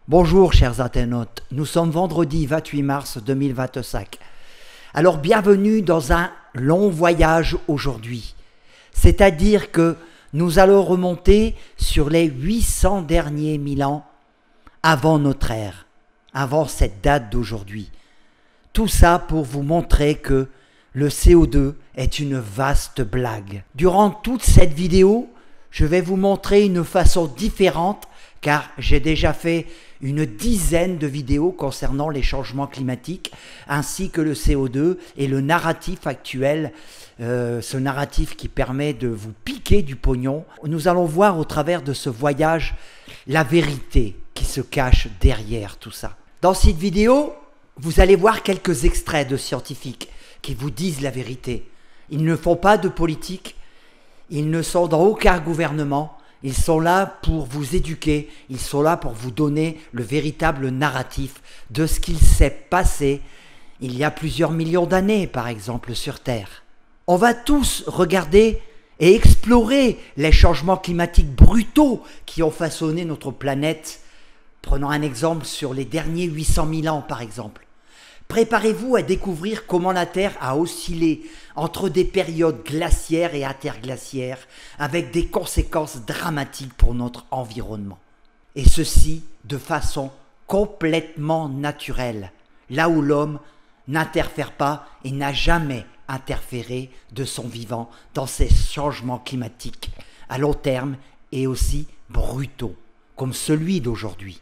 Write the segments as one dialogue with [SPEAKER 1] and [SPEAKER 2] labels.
[SPEAKER 1] Bonjour chers internautes, nous sommes vendredi 28 mars 2025. Alors bienvenue dans un long voyage aujourd'hui. C'est-à-dire que nous allons remonter sur les 800 derniers 1000 ans avant notre ère, avant cette date d'aujourd'hui. Tout ça pour vous montrer que le CO2 est une vaste blague. Durant toute cette vidéo, je vais vous montrer une façon différente car j'ai déjà fait une dizaine de vidéos concernant les changements climatiques ainsi que le CO2 et le narratif actuel, ce narratif qui permet de vous piquer du pognon. Nous allons voir au travers de ce voyage la vérité qui se cache derrière tout ça. Dans cette vidéo, vous allez voir quelques extraits de scientifiques qui vous disent la vérité. Ils ne font pas de politique, ils ne sont dans aucun gouvernement. Ils sont là pour vous éduquer, ils sont là pour vous donner le véritable narratif de ce qu'il s'est passé il y a plusieurs millions d'années, par exemple, sur Terre. On va tous regarder et explorer les changements climatiques brutaux qui ont façonné notre planète. Prenons un exemple sur les derniers 800 000 ans, par exemple. Préparez-vous à découvrir comment la Terre a oscillé entre des périodes glaciaires et interglaciaires avec des conséquences dramatiques pour notre environnement. Et ceci de façon complètement naturelle, là où l'homme n'interfère pas et n'a jamais interféré de son vivant dans ces changements climatiques à long terme et aussi brutaux, comme celui d'aujourd'hui.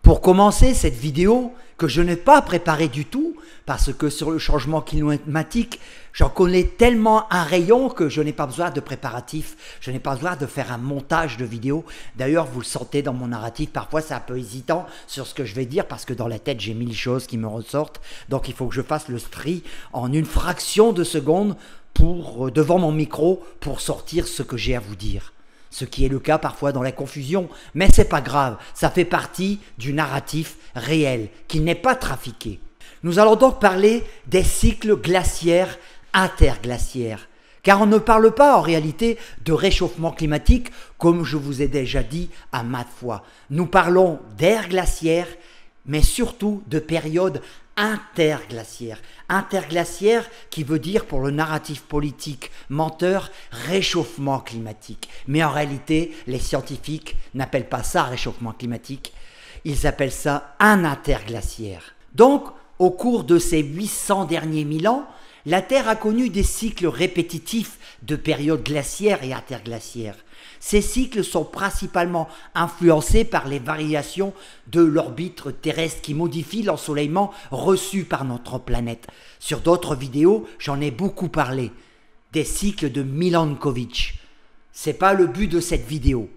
[SPEAKER 1] Pour commencer cette vidéo, que je n'ai pas préparée du tout, parce que sur le changement climatique, j'en connais tellement un rayon que je n'ai pas besoin de préparatifs, je n'ai pas besoin de faire un montage de vidéo. D'ailleurs, vous le sentez dans mon narratif, parfois c'est un peu hésitant sur ce que je vais dire, parce que dans la tête j'ai 1000 choses qui me ressortent, donc il faut que je fasse le tri en une fraction de seconde devant mon micro pour sortir ce que j'ai à vous dire. Ce qui est le cas parfois dans la confusion, mais c'est pas grave, ça fait partie du narratif réel, qui n'est pas trafiqué. Nous allons donc parler des cycles glaciaires interglaciaires, car on ne parle pas en réalité de réchauffement climatique, comme je vous ai déjà dit à maintes fois. Nous parlons d'ère glaciaire, mais surtout de périodes interglaciaire. Interglaciaire qui veut dire pour le narratif politique menteur réchauffement climatique. Mais en réalité, les scientifiques n'appellent pas ça réchauffement climatique, ils appellent ça un interglaciaire. Donc, au cours de ces 800 derniers 1000 ans, la Terre a connu des cycles répétitifs de périodes glaciaires et interglaciaires. Ces cycles sont principalement influencés par les variations de l'orbite terrestre qui modifient l'ensoleillement reçu par notre planète. Sur d'autres vidéos, j'en ai beaucoup parlé, des cycles de Milankovitch. Ce n'est pas le but de cette vidéo.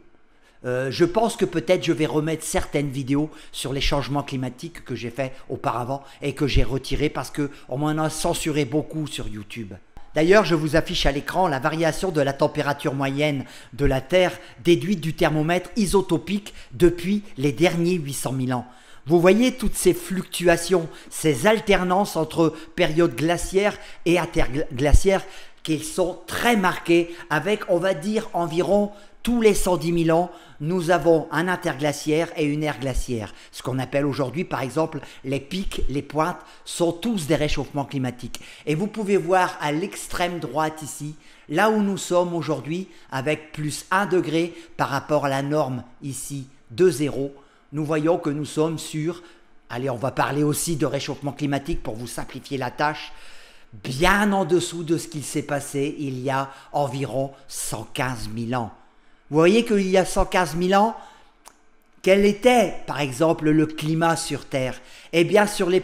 [SPEAKER 1] Je pense que peut-être je vais remettre certaines vidéos sur les changements climatiques que j'ai fait auparavant et que j'ai retirées parce qu'on m'en a censuré beaucoup sur YouTube. D'ailleurs, je vous affiche à l'écran la variation de la température moyenne de la Terre déduite du thermomètre isotopique depuis les derniers 800 000 ans. Vous voyez toutes ces fluctuations, ces alternances entre périodes glaciaires et interglaciaires qui sont très marquées avec, on va dire, environ tous les 110 000 ans, nous avons un interglaciaire et une ère glaciaire. Ce qu'on appelle aujourd'hui, par exemple, les pics, les pointes, sont tous des réchauffements climatiques. Et vous pouvez voir à l'extrême droite ici, là où nous sommes aujourd'hui, avec plus 1 degré par rapport à la norme ici de 0, nous voyons que nous sommes sur, allez, on va parler aussi de réchauffement climatique pour vous simplifier la tâche, bien en dessous de ce qu'il s'est passé il y a environ 115 000 ans. Vous voyez qu'il y a 115 000 ans, quel était, par exemple, le climat sur Terre? Eh bien, sur les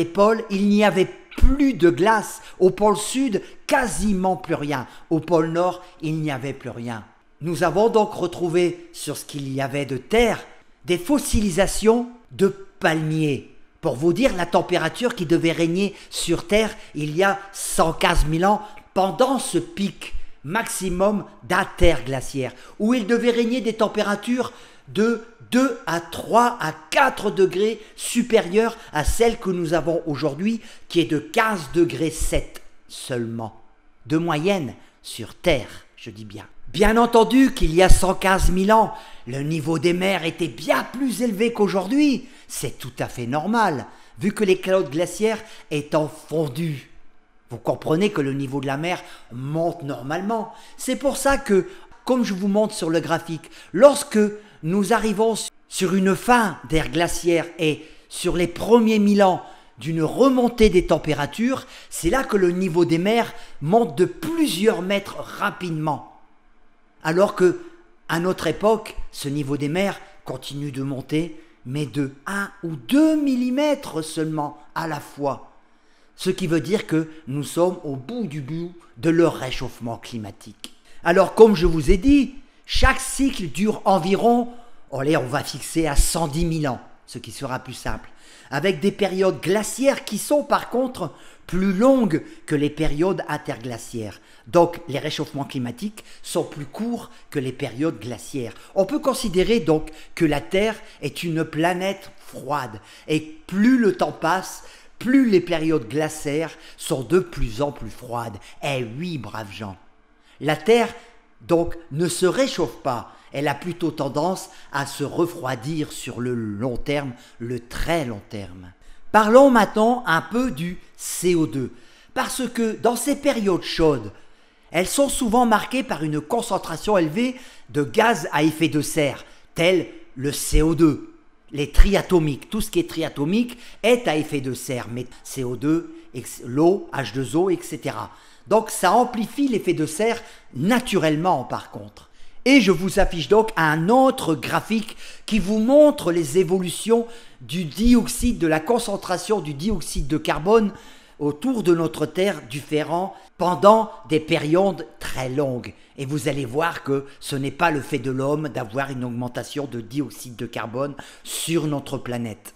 [SPEAKER 1] pôles, il n'y avait plus de glace. Au pôle Sud, quasiment plus rien. Au pôle Nord, il n'y avait plus rien. Nous avons donc retrouvé, sur ce qu'il y avait de terre, des fossilisations de palmiers. Pour vous dire la température qui devait régner sur Terre il y a 115 000 ans pendant ce pic maximum d'interglaciaire, où il devait régner des températures de 2 à 3 à 4 degrés supérieures à celles que nous avons aujourd'hui, qui est de 15 degrés 7 seulement, de moyenne sur Terre, je dis bien. Bien entendu qu'il y a 115 000 ans, le niveau des mers était bien plus élevé qu'aujourd'hui. C'est tout à fait normal, vu que les calottes glaciaires étant fondues. Vous comprenez que le niveau de la mer monte normalement. C'est pour ça que, comme je vous montre sur le graphique, lorsque nous arrivons sur une fin d'ère glaciaire et sur les premiers 1000 ans d'une remontée des températures, c'est là que le niveau des mers monte de plusieurs mètres rapidement. Alors que, à notre époque, ce niveau des mers continue de monter, mais de 1 ou 2 mm seulement à la fois. Ce qui veut dire que nous sommes au bout du bout de leur réchauffement climatique. Alors, comme je vous ai dit, chaque cycle dure environ, allez, on va fixer à 110 000 ans, ce qui sera plus simple, avec des périodes glaciaires qui sont par contre plus longues que les périodes interglaciaires. Donc les réchauffements climatiques sont plus courts que les périodes glaciaires. On peut considérer donc que la Terre est une planète froide et plus le temps passe, plus les périodes glaciaires sont de plus en plus froides. Eh oui, braves gens. La Terre donc ne se réchauffe pas, elle a plutôt tendance à se refroidir sur le long terme, le très long terme. Parlons maintenant un peu du CO2, parce que dans ces périodes chaudes, elles sont souvent marquées par une concentration élevée de gaz à effet de serre, tels le CO2, les triatomiques. Tout ce qui est triatomique est à effet de serre, mais CO2, l'eau, H2O, etc. Donc ça amplifie l'effet de serre naturellement par contre. Et je vous affiche donc un autre graphique qui vous montre les évolutions du dioxyde, de la concentration du dioxyde de carbone autour de notre Terre différent pendant des périodes très longues. Et vous allez voir que ce n'est pas le fait de l'homme d'avoir une augmentation de dioxyde de carbone sur notre planète.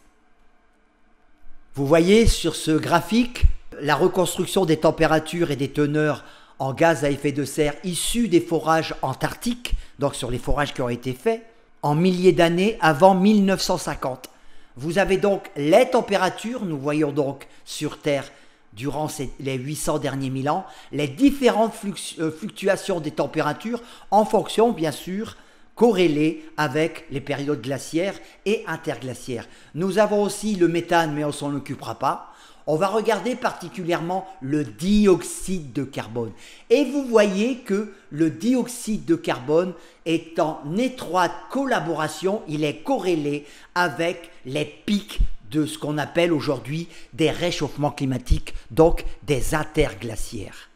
[SPEAKER 1] Vous voyez sur ce graphique la reconstruction des températures et des teneurs en gaz à effet de serre issus des forages antarctiques, donc sur les forages qui ont été faits, en milliers d'années avant 1950. Vous avez donc les températures, nous voyons donc sur Terre, durant les 800 derniers 1000 ans, les différentes fluctuations des températures en fonction, bien sûr, corrélées avec les périodes glaciaires et interglaciaires. Nous avons aussi le méthane, mais on ne s'en occupera pas. On va regarder particulièrement le dioxyde de carbone. Et vous voyez que le dioxyde de carbone est en étroite collaboration, il est corrélé avec les pics de ce qu'on appelle aujourd'hui des réchauffements climatiques, donc des interglaciaires.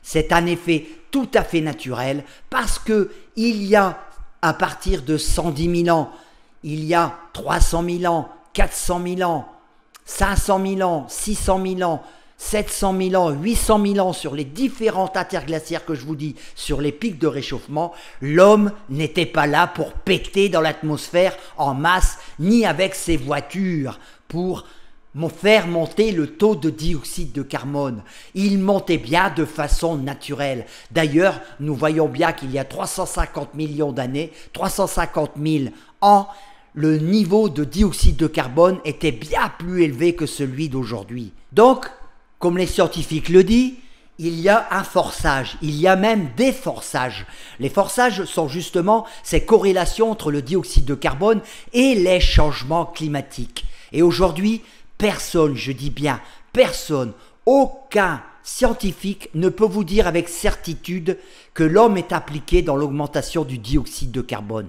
[SPEAKER 1] C'est un effet tout à fait naturel parce que il y a, à partir de 110 000 ans, il y a 300 000 ans, 400 000 ans, 500 000 ans, 600 000 ans, 700 000 ans, 800 000 ans sur les différentes interglaciaires que je vous dis, sur les pics de réchauffement, l'homme n'était pas là pour péter dans l'atmosphère en masse, ni avec ses voitures pour faire monter le taux de dioxyde de carbone. Il montait bien de façon naturelle. D'ailleurs, nous voyons bien qu'il y a 350 millions d'années, 350 000 ans, le niveau de dioxyde de carbone était bien plus élevé que celui d'aujourd'hui. Donc, comme les scientifiques le disent, il y a un forçage, il y a même des forçages. Les forçages sont justement ces corrélations entre le dioxyde de carbone et les changements climatiques. Et aujourd'hui, personne, je dis bien personne, aucun scientifique ne peut vous dire avec certitude que l'homme est impliqué dans l'augmentation du dioxyde de carbone.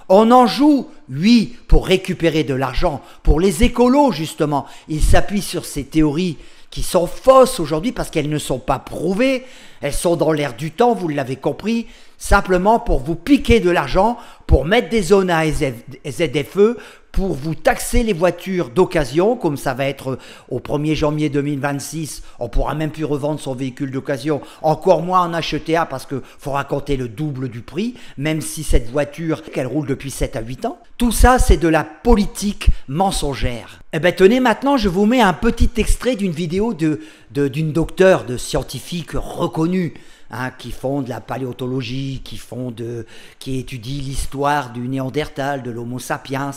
[SPEAKER 1] On en joue, oui, pour récupérer de l'argent, pour les écolos justement. Ils s'appuient sur ces théories qui sont fausses aujourd'hui parce qu'elles ne sont pas prouvées, elles sont dans l'air du temps, vous l'avez compris, simplement pour vous piquer de l'argent, pour mettre des zones à ZFE, pour vous taxer les voitures d'occasion, comme ça va être au 1er janvier 2026, on pourra même plus revendre son véhicule d'occasion, encore moins en acheter un parce qu'il faudra compter le double du prix, même si cette voiture, qu'elle roule depuis 7 à 8 ans. Tout ça, c'est de la politique mensongère. Eh bien tenez, maintenant je vous mets un petit extrait d'une vidéo d'une docteure, de scientifique reconnue, hein, qui font de la paléontologie, qui étudient l'histoire du Néandertal, de l'Homo sapiens,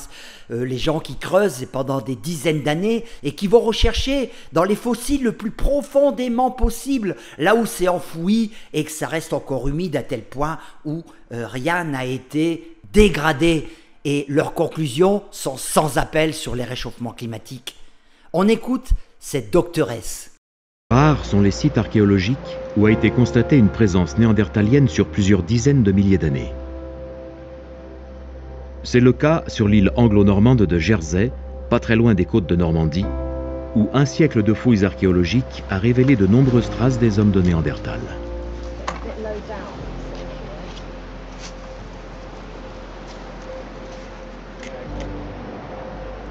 [SPEAKER 1] les gens qui creusent pendant des dizaines d'années et qui vont rechercher dans les fossiles le plus profondément possible, là où c'est enfoui et que ça reste encore humide à tel point où rien n'a été dégradé. Et leurs conclusions sont sans appel sur les réchauffements climatiques. On écoute cette doctoresse.
[SPEAKER 2] Rares sont les sites archéologiques où a été constatée une présence néandertalienne sur plusieurs dizaines de milliers d'années. C'est le cas sur l'île anglo-normande de Jersey, pas très loin des côtes de Normandie, où un siècle de fouilles archéologiques a révélé de nombreuses traces des hommes de Néandertal.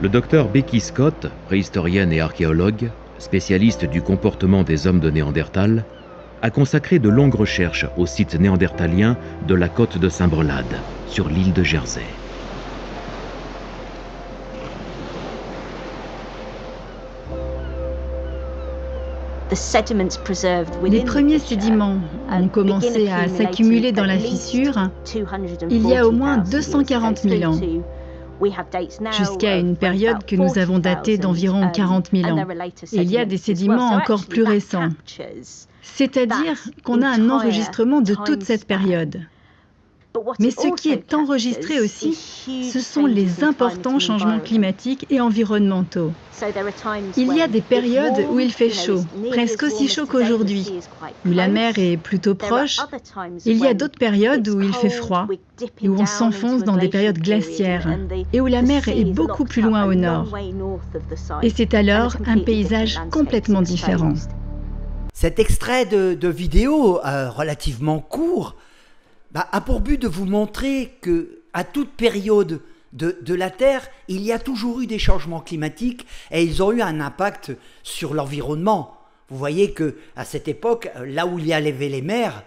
[SPEAKER 2] Le docteur Becky Scott, préhistorienne et archéologue, spécialiste du comportement des hommes de Néandertal, a consacré de longues recherches au site néandertalien de la côte de Saint-Brelade, sur l'île de Jersey.
[SPEAKER 3] Les premiers sédiments ont commencé à s'accumuler dans la fissure il y a au moins 240 000 ans, jusqu'à une période que nous avons datée d'environ 40 000 ans. Et il y a des sédiments encore plus récents. C'est-à-dire qu'on a un enregistrement de toute cette période. Mais ce qui est enregistré aussi, ce sont les importants changements climatiques et environnementaux. Il y a des périodes où il fait chaud, presque aussi chaud qu'aujourd'hui, où la mer est plutôt proche. Il y a d'autres périodes où il fait froid, et où on s'enfonce dans des périodes glaciaires, et où la mer est beaucoup plus loin au nord. Et c'est alors un paysage complètement différent.
[SPEAKER 1] Cet extrait de vidéo relativement court a pour but de vous montrer qu'à toute période de la Terre, il y a toujours eu des changements climatiques et ils ont eu un impact sur l'environnement. Vous voyez qu'à cette époque, là où il y avait les mers,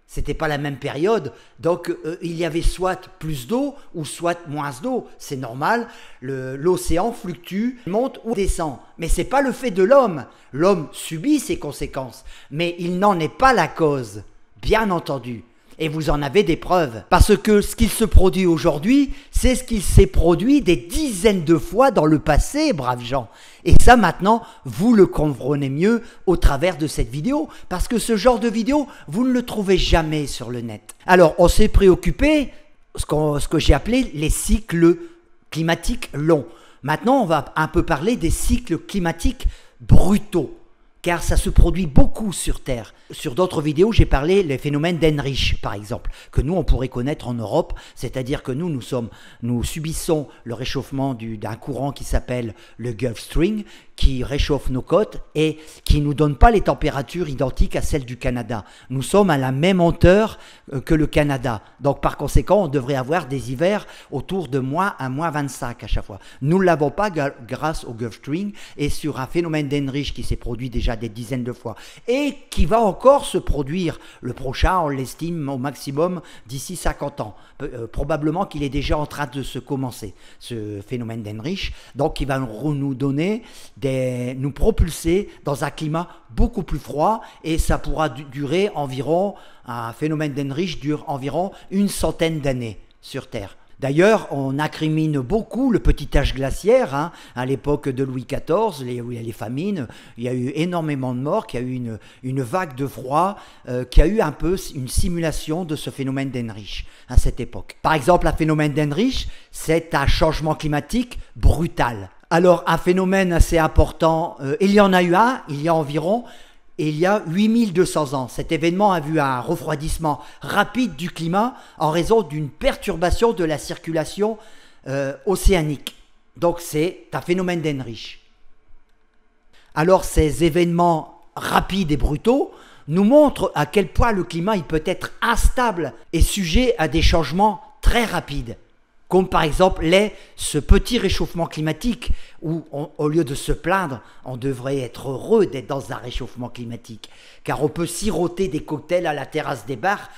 [SPEAKER 1] c'était pas la même période, donc il y avait soit plus d'eau ou soit moins d'eau. C'est normal, l'océan fluctue, monte ou descend. Mais c'est pas le fait de l'homme. L'homme subit ses conséquences, mais il n'en est pas la cause, bien entendu. Et vous en avez des preuves. Parce que ce qu'il se produit aujourd'hui, c'est ce qu'il s'est produit des dizaines de fois dans le passé, braves gens. Et ça, maintenant, vous le comprenez mieux au travers de cette vidéo. Parce que ce genre de vidéo, vous ne le trouvez jamais sur le net. Alors, on s'est préoccupé, ce que j'ai appelé les cycles climatiques longs. Maintenant, on va un peu parler des cycles climatiques brutaux. Car ça se produit beaucoup sur Terre. Sur d'autres vidéos, j'ai parlé des phénomènes d'Heinrich, par exemple, que nous, on pourrait connaître en Europe, c'est-à-dire que nous subissons le réchauffement d'un courant qui s'appelle le Gulf Stream, qui réchauffe nos côtes et qui ne nous donne pas les températures identiques à celles du Canada. Nous sommes à la même hauteur que le Canada. Donc, par conséquent, on devrait avoir des hivers autour de moins à moins 25 à chaque fois. Nous ne l'avons pas grâce au Gulf Stream et sur un phénomène d'Heinrich qui s'est produit déjà des dizaines de fois et qui va encore se produire. Le prochain, on l'estime au maximum d'ici 50 ans. Probablement qu'il est déjà en train de se commencer, ce phénomène d'Heinrich. Donc, il va nous donner nous propulser dans un climat beaucoup plus froid et ça pourra durer environ, un phénomène d'Heinrich dure environ une centaine d'années sur Terre. D'ailleurs, on incrimine beaucoup le petit âge glaciaire, hein, à l'époque de Louis XIV, où il y a les famines, il y a eu énormément de morts, qu'il y a eu une vague de froid, qui a eu un peu une simulation de ce phénomène d'Heinrich à cette époque. Par exemple, un phénomène d'Heinrich, c'est un changement climatique brutal. Alors, un phénomène assez important, il y en a eu un, il y a environ, il y a 8200 ans. Cet événement a vu un refroidissement rapide du climat en raison d'une perturbation de la circulation océanique. Donc, c'est un phénomène d'Heinrich. Alors, ces événements rapides et brutaux nous montrent à quel point le climat il peut être instable et sujet à des changements très rapides. Comme par exemple ce petit réchauffement climatique où, au lieu de se plaindre, on devrait être heureux d'être dans un réchauffement climatique. Car on peut siroter des cocktails à la terrasse des bars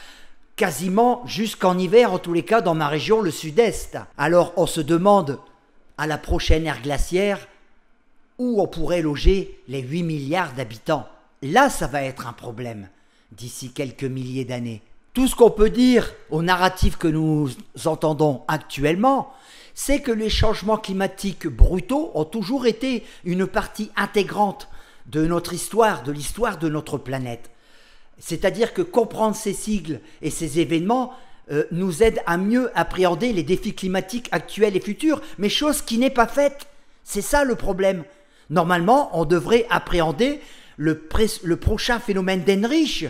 [SPEAKER 1] quasiment jusqu'en hiver, en tous les cas dans ma région, le sud-est. Alors on se demande, à la prochaine ère glaciaire, où on pourrait loger les 8 milliards d'habitants. Là, ça va être un problème. d'ici quelques milliers d'années. Tout ce qu'on peut dire au narratif que nous entendons actuellement, c'est que les changements climatiques brutaux ont toujours été une partie intégrante de notre histoire, de l'histoire de notre planète. C'est-à-dire que comprendre ces sigles et ces événements nous aide à mieux appréhender les défis climatiques actuels et futurs, mais chose qui n'est pas faite. C'est ça le problème. Normalement, on devrait appréhender le prochain phénomène d'Heinrich.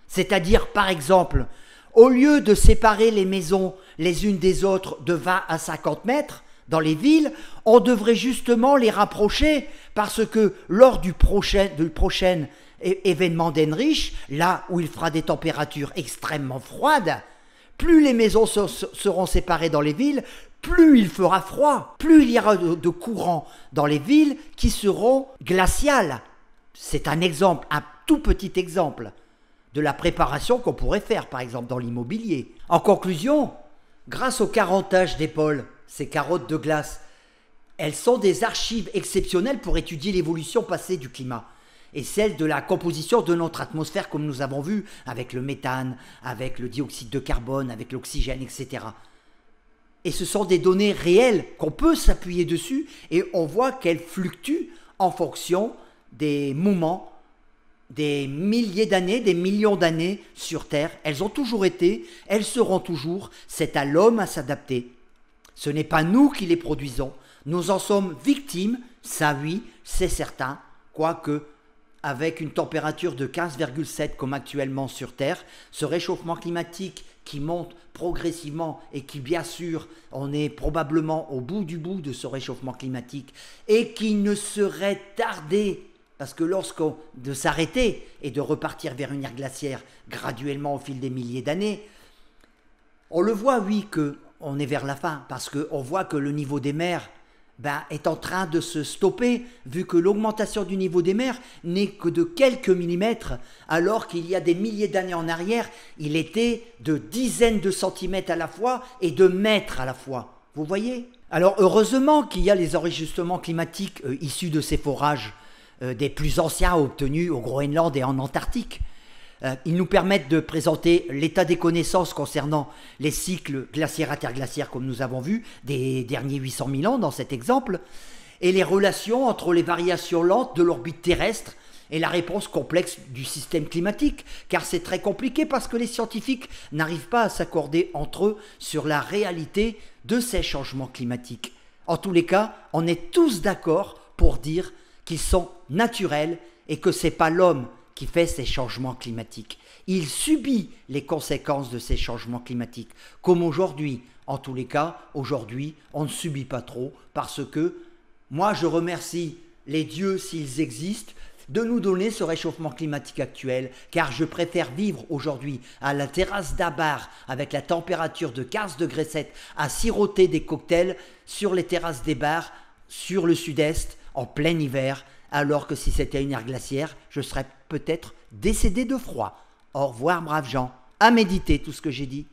[SPEAKER 1] C'est-à-dire, par exemple, au lieu de séparer les maisons les unes des autres de 20 à 50 mètres dans les villes, on devrait justement les rapprocher parce que lors du prochain événement d'Heinrich, là où il fera des températures extrêmement froides, plus les maisons seront séparées dans les villes, plus il fera froid, plus il y aura de courants dans les villes qui seront glaciales. C'est un exemple, un tout petit exemple de la préparation qu'on pourrait faire, par exemple, dans l'immobilier. En conclusion, grâce au carotage des pôles, ces carottes de glace, elles sont des archives exceptionnelles pour étudier l'évolution passée du climat et celle de la composition de notre atmosphère, comme nous avons vu avec le méthane, avec le dioxyde de carbone, avec l'oxygène, etc. Et ce sont des données réelles qu'on peut s'appuyer dessus et on voit qu'elles fluctuent en fonction des moments, des milliers d'années, des millions d'années sur Terre. Elles ont toujours été, elles seront toujours. C'est à l'homme à s'adapter. Ce n'est pas nous qui les produisons. Nous en sommes victimes, ça oui, c'est certain, quoique avec une température de 15,7 comme actuellement sur Terre, ce réchauffement climatique qui monte progressivement et qui bien sûr, on est probablement au bout du bout de ce réchauffement climatique et qui ne serait tardé, parce que lorsqu'on de s'arrêter et de repartir vers une ère glaciaire graduellement au fil des milliers d'années, on le voit oui qu'on est vers la fin, parce qu'on voit que le niveau des mers est en train de se stopper, vu que l'augmentation du niveau des mers n'est que de quelques millimètres, alors qu'il y a des milliers d'années en arrière, il était de dizaines de centimètres à la fois et de mètres à la fois. Vous voyez? Alors heureusement qu'il y a les enregistrements climatiques issus de ces forages des plus anciens obtenus au Groenland et en Antarctique. Ils nous permettent de présenter l'état des connaissances concernant les cycles glaciaires-interglaciaires comme nous avons vu, des derniers 800 000 ans dans cet exemple, et les relations entre les variations lentes de l'orbite terrestre et la réponse complexe du système climatique, car c'est très compliqué parce que les scientifiques n'arrivent pas à s'accorder entre eux sur la réalité de ces changements climatiques. En tous les cas, on est tous d'accord pour dire qu'ils sont naturels et que ce n'est pas l'homme qui fait ces changements climatiques. Il subit les conséquences de ces changements climatiques, comme aujourd'hui. En tous les cas, aujourd'hui, on ne subit pas trop, parce que moi, je remercie les dieux, s'ils existent, de nous donner ce réchauffement climatique actuel, car je préfère vivre aujourd'hui à la terrasse d'un bar avec la température de 15 degrés 7 à siroter des cocktails sur les terrasses des bars, sur le sud-est, en plein hiver, alors que si c'était une ère glaciaire, je serais peut-être décédé de froid. Au revoir, braves gens. À méditer tout ce que j'ai dit.